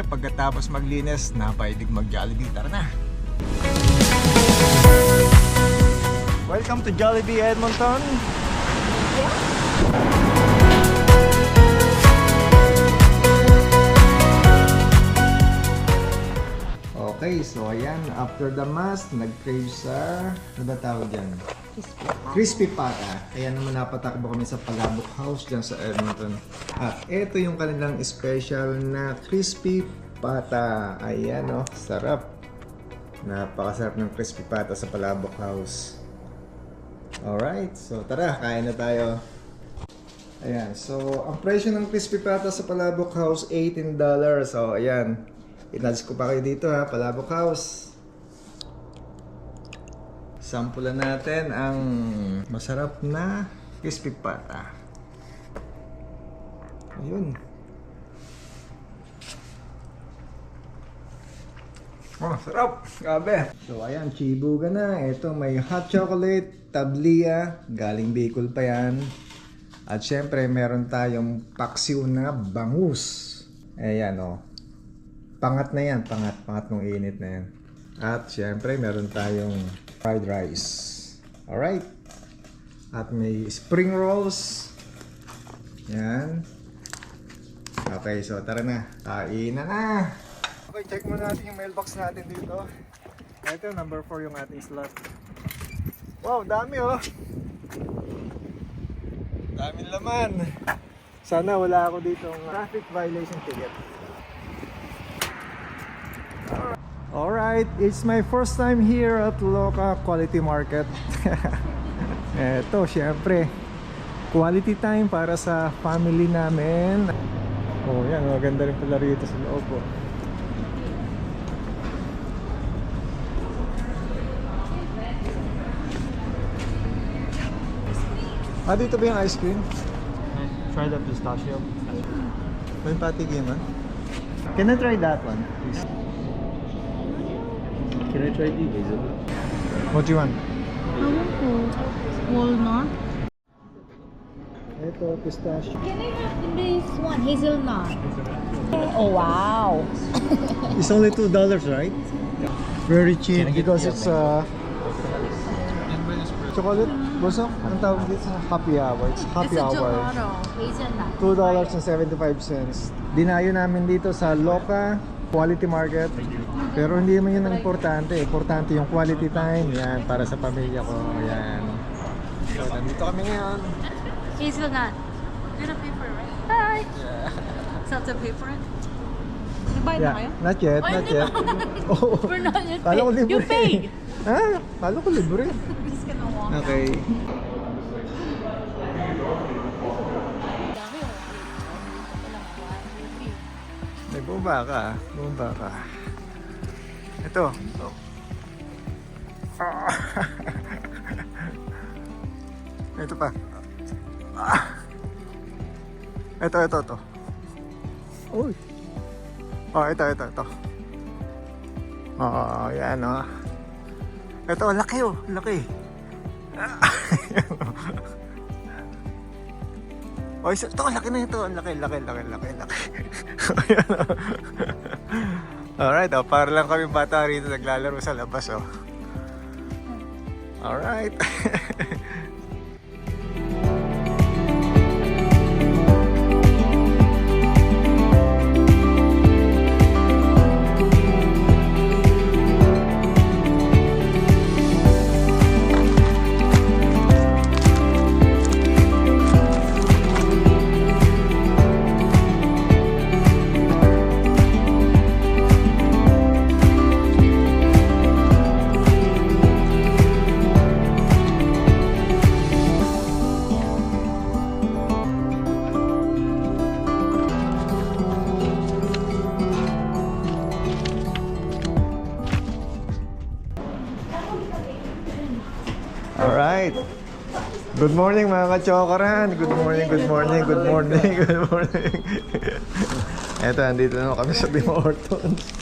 pagkatapos maglinis, napaidig mag-Jollibee. Tara na! Welcome to Jollibee Edmonton! Okay, so ayan, after the mass, nag-crave sa, ano ba tawag dyan? Crispy Pata. Kaya naman napatakbo kami sa Palabok House dyan sa Edmonton. At ito yung kanilang special na Crispy Pata. Ayan o, sarap. Napakasarap ng Crispy Pata sa Palabok House. Alright, so tara, kain na tayo. Ayan, so ang presyo ng Crispy Pata sa Palabok House, $18. So ayan, inadis ko pa kayo dito ha, Palabok House. Sampulan natin ang masarap na crispy pata. Ayun. Oh, sarap! Grabe! So ayan, chibuga na. Ito may hot chocolate, tablia, galing Bicol pa yan. At syempre meron tayong paksiw na bangus. Ayan o. Pangat na yan, pangat nung init na yan. At syempre meron tayong fried rice. Alright. At may spring rolls. Yan. Okay, so tara na. Kain na! Okay, check muna natin yung mailbox natin dito. Ito, number 4 yung ating slot. Wow, dami oh! Daming laman. Sana wala ako dito ng traffic violation ticket. Alright, it's my first time here at Loka Quality Market. Eto, syempre, quality time para sa family namin. Oh, yan, maganda rin pala rito sa loob. Oh. Dito ba yung ice cream? Try the pistachio. May patigim, ha? Can I try that one, please? Can I try the hazelnut? What do you want? I want to walnut. Ito, pistachio. Can I have this one, hazelnut? Oh wow! It's only $2, right? Very cheap because it's chocolate. Busok? Ang tawag dito sa happy hour. It's happy It's a hour. gelato, hazelnut. $2.75. Dinayo namin dito sa Loka Quality Market. Pero hindi naman yun ang importante. Importante yung quality time. Yan, para sa pamilya ko. Yan. So, nandito kami ngayon. Hazelnut. You're gonna pay for it, right? Hi! Yeah. Is that to pay for it? Nagbayad na kayo? Not yet, Ay, not hindi yet. pa. Oo. We're not yet Kala ko paid. libre. You paid! Ha? Kala ko libre. I'm just gonna walk out. Okay. Dami, oh. Ito lang, 1, 2, 3. May bumba ka. Bumba ka. Ito. Oh. Ito pa. Ito. Uy. Oh, ito. Oh, yan oh. Ito, laki oh. Laki. Oh, ito, laki na ito. Laki. Ayan, oh. Alright, oh, para lang kami bata rito naglalaro sa labas, oh. Alright. Alright. Good morning mga ka-chokaran. Good morning. Eto, andito na kami sa Tim Hortons.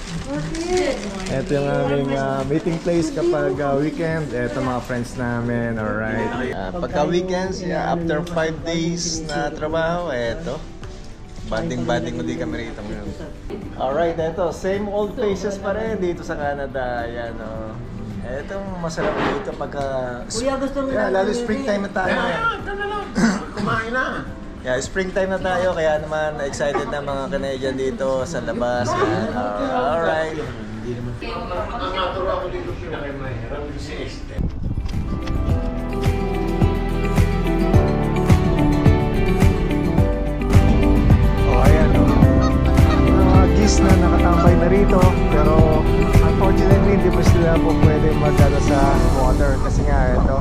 Ito yung aming meeting place kapag weekend. Ito mga friends namin. Alright. Pagka weekends, after 5 days na trabaho, eto. Banding-banding mo di kami rito ngayon. Alright, eto, same old faces pa rin dito sa Canada. Ayan, oh. Etong masarap dito pagka... Kuya, gusto mo yeah, lalo springtime na tayo. Kumain na. Yeah, springtime na tayo, kaya naman excited na mga Canadian dito sa labas. Yan. Alright. Ang naturo ako dito pinakamahirap si Este. Ayan, mga geese na nakatambay na rito, pero unfortunately hindi pa sila po pwede magdala sa water kasi nga ito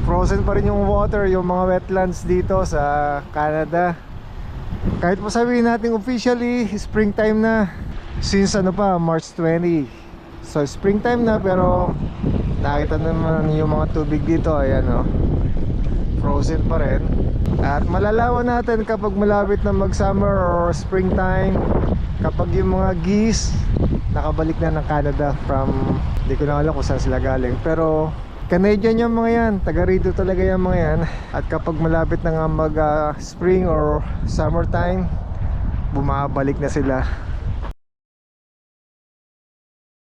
frozen pa rin yung water, yung mga wetlands dito sa Canada. Kahit po sabihin natin officially springtime na since March 20. So springtime na, pero nakita naman yung mga tubig dito, ayan o, frozen pa rin. At malalaman natin kapag malapit na mag summer or springtime, kapag yung mga geese nakabalik na ng Canada from, hindi ko na alam kung saan sila galing, pero Canadian yung mga yan, taga rito talaga yung mga yan. At kapag malapit na nga mag spring or summertime, bumabalik na sila.